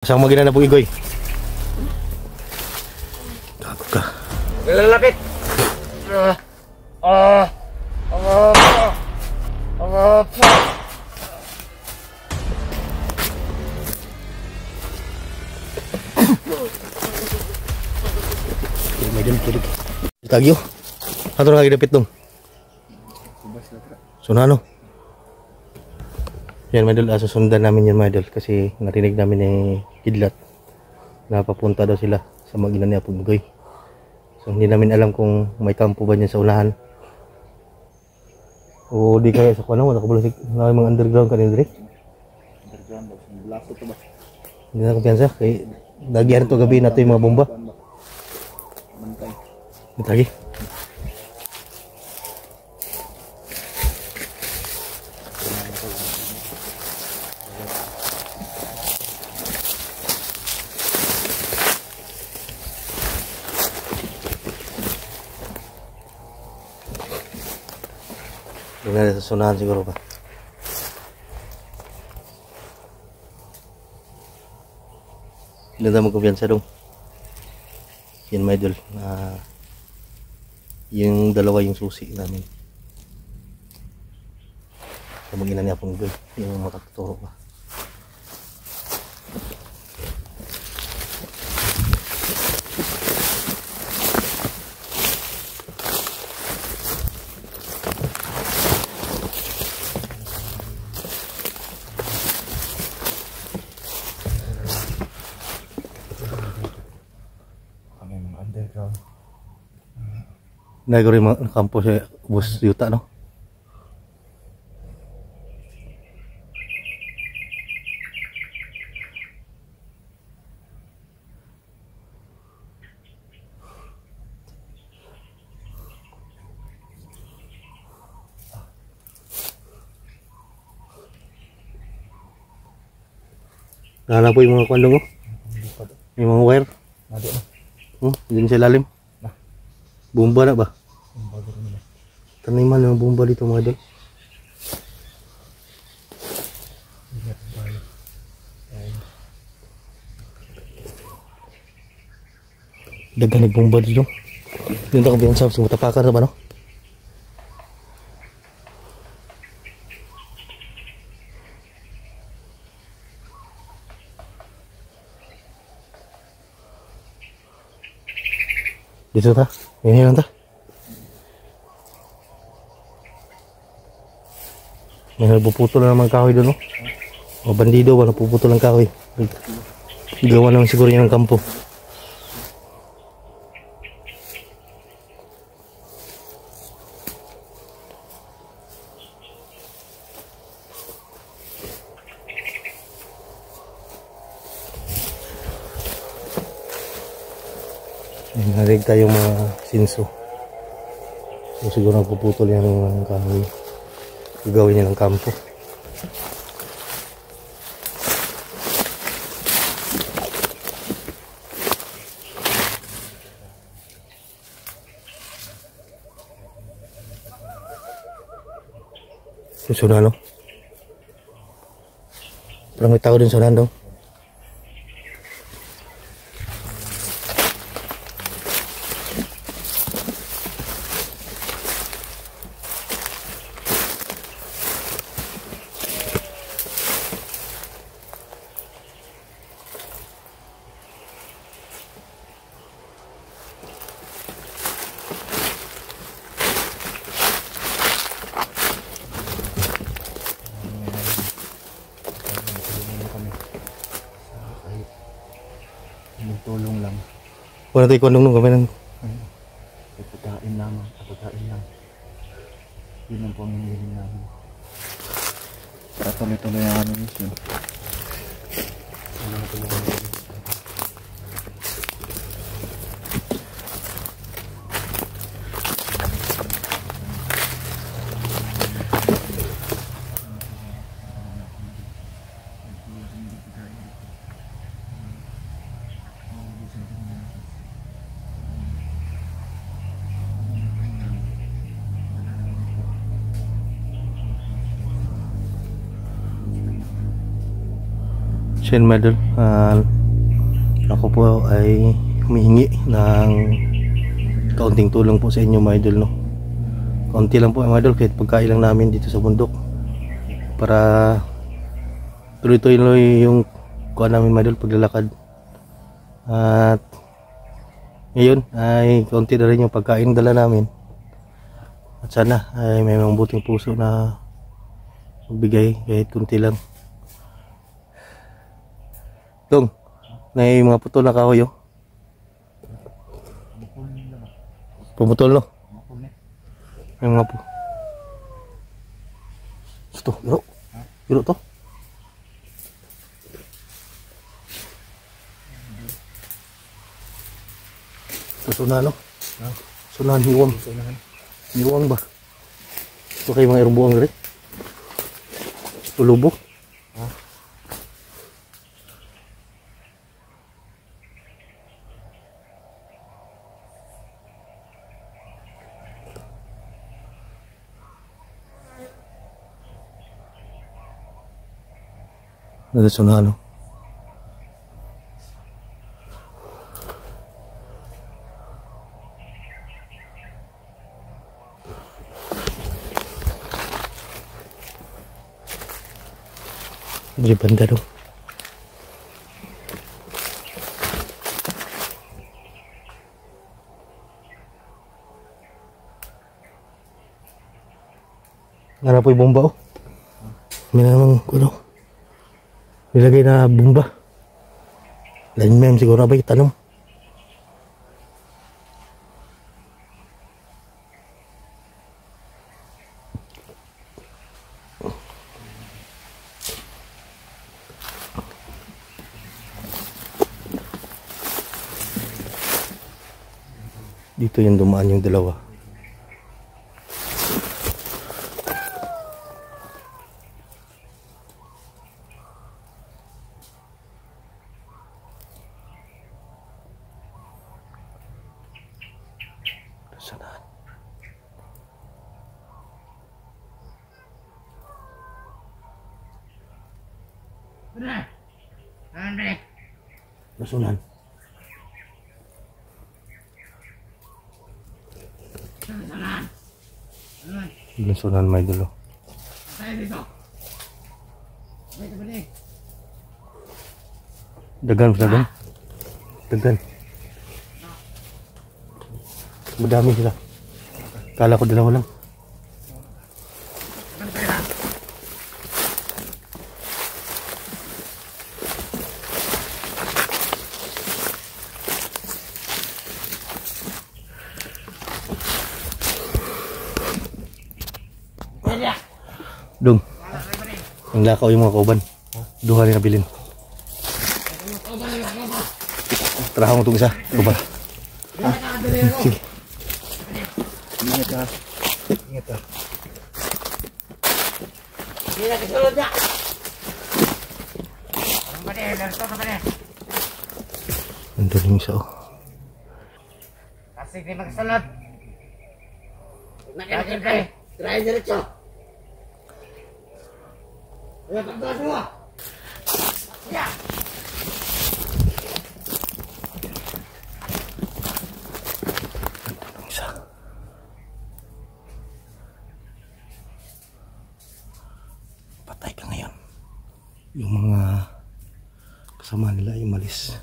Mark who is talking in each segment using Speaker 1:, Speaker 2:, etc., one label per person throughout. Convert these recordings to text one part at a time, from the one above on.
Speaker 1: Saan magina na po igoy? Gago ka.
Speaker 2: Lalapit.
Speaker 1: May dun kilig. Tagyo. Ato na lagi dapit dong. Sunano. Yan mga idol, susundan namin yan mga idol kasi narinig namin ni Kidlat na papunta daw sila sa mag-ina ni Apugoy. So hindi namin alam kung may kampo ba niya sa unahan o di kaya sa kuno nakabulasig na mga underground kanina dire.
Speaker 2: Underground ba? Blasto to ba?
Speaker 1: Hindi na kumpiyansa kay dagihan to gabi nato yung mga bomba.
Speaker 2: Mantay.
Speaker 1: Lagi. Doon sa sunahan siguro pa. Hindi na magkumpiyansa dong. Yan mga idol. Yung dalawa yung susi namin. Sa mag-ina ni Apugoy. Yung makatuturo pa.
Speaker 2: Underground.
Speaker 1: Nagawin yung mga kampo sa bus yuta, no? Nahanap po yung mga kwando mo? Yung mga wire?
Speaker 2: Nado na.
Speaker 1: Diyan sa ilalim. Bomba na ba? Taniman ng bomba dito mga idol. Dagan ng bomba dito. Dito ako biyan sa sumutapakan na ba no? Dito ta? Ini lang ta? May nagpuputol na naman kahoy doon, no? O bandido ba, napuputol ng kahoy. Gawa naman siguro niya ng kampo. Narig tayo mga sinso. So siguro nagpuputol yan ng kahoy. Gagawin niya ng kampo. Yung sunano. Parang may tao din sunano.
Speaker 2: Tulong lang.
Speaker 1: Wala tayo kung nung kami ng
Speaker 2: Pagkain lamang. Pagkain lang. Yun ang pamimili namin. Para tuloy-tuloy ang aming mission.
Speaker 1: So yun mga idol, ako po ay humihingi ng kaunting tulong po sa inyo mga idol, no? Kaunti lang po mga idol, kahit pagkain lang namin dito sa bundok para tuloy-tuloy yung kuha namin mga idol, paglalakad. At ngayon ay kaunti na rin yung pagkain dala namin, at sana ay may mabuting puso na magbigay kahit kunti lang. Dong, may mga putol na kahoy, oh. Pumutol, no? May mga po. Ito, biro. Biro to. Ito, sunan, no? Sunan, hiwang. Hiwang ba? Ito kayo mga irumbuang rin. Tulubok. Nagasunan, no? Di banda dong. Nara po yung bomba, oh. May namang kuno. Nilagay na bomba. Lineman siguro ba itanong. Dito yung dumaan yung dalawa. Sanaan. Nasunan. Nasunan may dulo. Dagan sila dun. Dagan. Madami sila. Kala ko dalawa lang. Dong. Ang lakaw yung mga kauban. Duha rin nabilin. Tara mo itong isa. Lupa. Sige. Ingat ka. Ingat ka. Hindi na kasulod na. Nandun yung isa, oh.
Speaker 3: Kasi di magkasulod. Nakikita kayo. Try diretso. Ayan, pagdawa semua. Ya.
Speaker 1: Isa. Patay ka ngayon. Yung mga kasama nila ay umalis.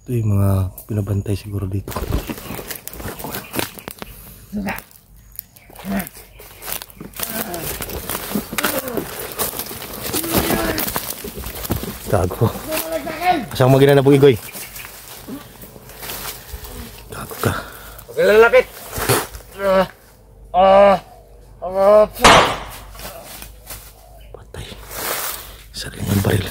Speaker 1: Ito yung mga pinabantay siguro dito. Gago. Asang magina na po igoy. Gago ka.
Speaker 3: Huwag lalapit.
Speaker 1: Patay. Sarili ng baril.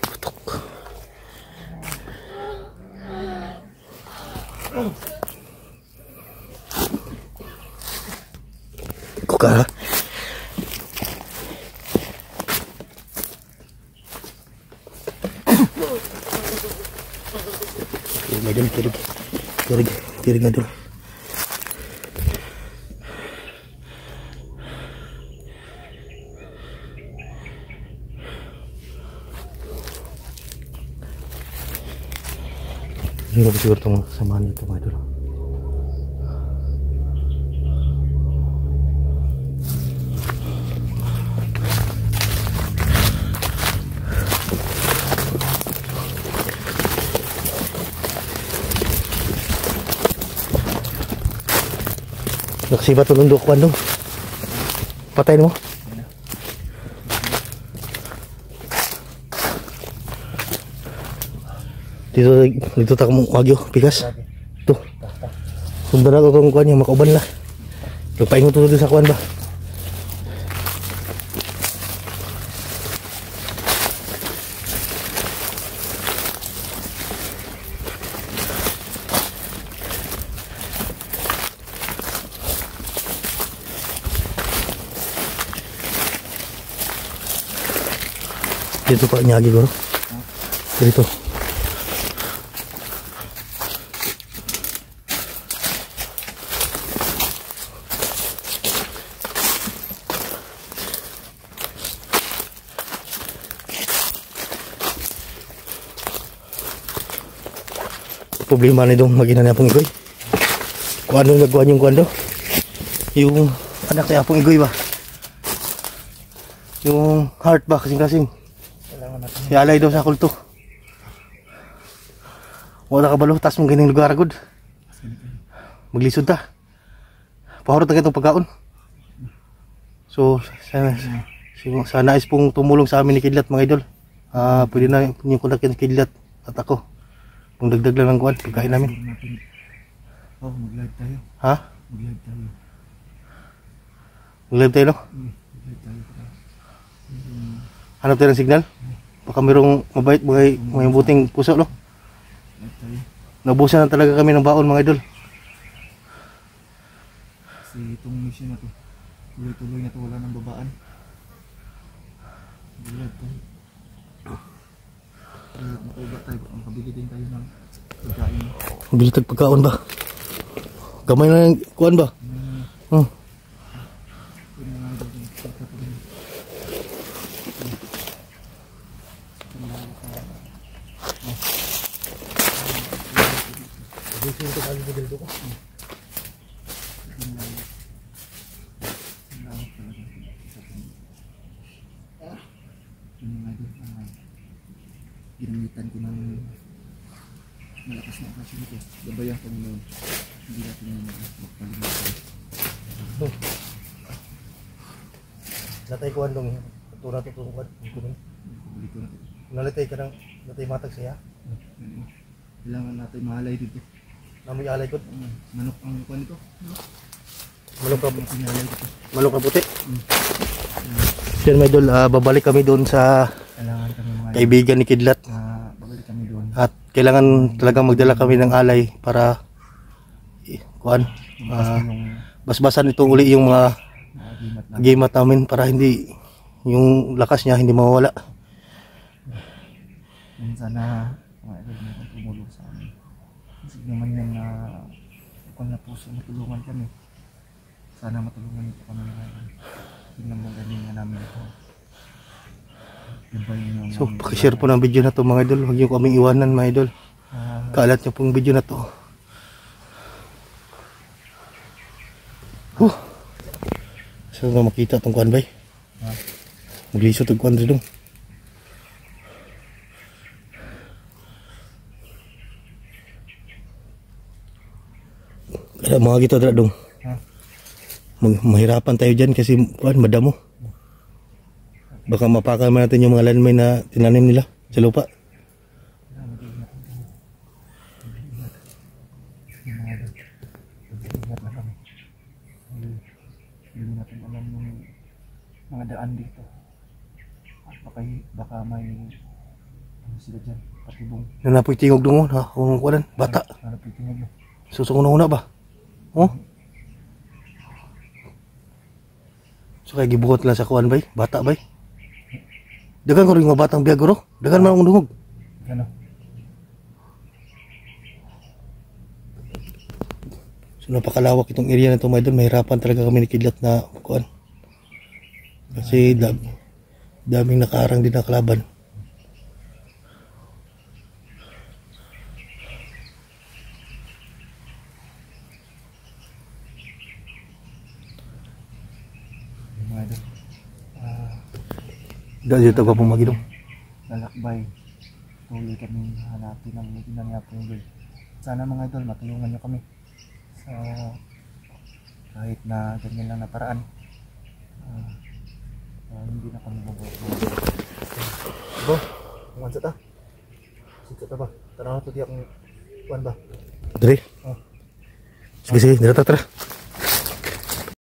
Speaker 1: Putok. Kuka. May dun, tirig. Tirig nga dun. Sino ba siguro itong samahan dito mga idol? Nakasibat ng lundok ko ano? Patayin mo? Dito tak mo wagyo, pikas. Tuh. Sundan ako kung kuan niya, makauban la. Lupain mo tuloy sa kuan ba? Dito pa nyagi ko. Dito. Problema na dong mag-ina na Apong Igoy. Kung ano nagawa yung kuwan do? Yung anak ni Apong Igoy ba? Yung heart ba kasing-kasing. Ialay daw sa kulto. Wala ka balo, tas mong ganing lugar agad. Maglisod ta. Pahorot na itong pagkaon. So, sana is pong tumulong sa amin ni Kidlat mga idol. Pwede na yung kontak ni Kidlat at ako. Kung dagdag lang ng kuwan, pagkain namin.
Speaker 2: Oh, mag-live tayo.
Speaker 1: Ha?
Speaker 2: Mag-live tayo.
Speaker 1: Mag-live tayo, no?
Speaker 2: Mag-live tayo.
Speaker 1: Hanap tayo ng signal? Baka mayroong mabait, may buting puso, no?
Speaker 2: Live tayo.
Speaker 1: Naubusan na talaga kami ng baon, mga idol.
Speaker 2: Kasi itong mission na to, tuloy-tuloy na to, wala ng babaan. Mag-live tayo. Makaubat tayo, makabili din tayo ng pagkain.
Speaker 1: Bili tag pagkaon ba? Gamay na yung kuwan ba?
Speaker 2: Ginamitan ko ng malakas na operasyon ito. Gabayan ko nila. Hindi natin yung magpalimutan.
Speaker 1: Natay kuwan dong. Tura to itong kuwan.
Speaker 2: Dito natin.
Speaker 1: Nalitay ka ng natay matag siya.
Speaker 2: Kailangan natin mahalay dito.
Speaker 1: Namoy alay ko.
Speaker 2: Manok ang kuwan ito.
Speaker 1: Malong ka,
Speaker 2: Pinahalay dito.
Speaker 1: malong ka puti. Yan mga idol, babalik kami doon sa
Speaker 2: Kailangan kami mga
Speaker 1: kaibigan ni Kidlat.
Speaker 2: babalik kami doon.
Speaker 1: At kailangan talagang magdala kami ng alay para kuan, basbasan ito uli yung mga gimat namin para hindi yung lakas niya hindi mawawala.
Speaker 2: Sana mga idol na tumulong sa amin. Kasi naman yan na kung na puso matulungan kami. Sana matulungan ito kami mga idol. Tingnan mo galing na namin ito.
Speaker 1: So pakishare po ng video na to mga idol. Huwag niyo kaming iwanan mga idol. Kaalat niyo pong video na to. Saan na makita itong kuhan bay? Maglisod itong kuhan rin dong. Kaya mga kita dong. Mahirapan tayo dyan kasi kuhan madamo. Baka mapakan man natin yung mga lanmay na tinanim nila sa lupa.
Speaker 2: Hindi natin alam yung mga daan dito. Baka may ano sila dyan, patibong.
Speaker 1: Nanapoy tingog doon ha, kung kuhan, bata.
Speaker 2: Nanapoy tingog mo.
Speaker 1: Susung-una ba? Oh? So kaya gibuhat lang sa kuhan bay, bata bay. Dagan ko rin mga batang biyaguro. Dagan man akong dungog.
Speaker 2: Ano?
Speaker 1: So napakalawak itong area na ito mga idol. Mahirapan talaga kami ni Kidlat na kuan. Kasi daming nakaarang din na kalaban. Dahil dito ka pumagidong.
Speaker 2: lalakbay. Tuloy kami hanapin ang ginanapin ng Lord. Sana mga idol, matulungan nyo kami sa kahit na ganyan lang na paraan. Hindi na kami mabubuhay. Bo, kumansa ta. Sika ta ba? Tanaw to di akong kuwan ba?
Speaker 1: Dre. Sige, sige, tara.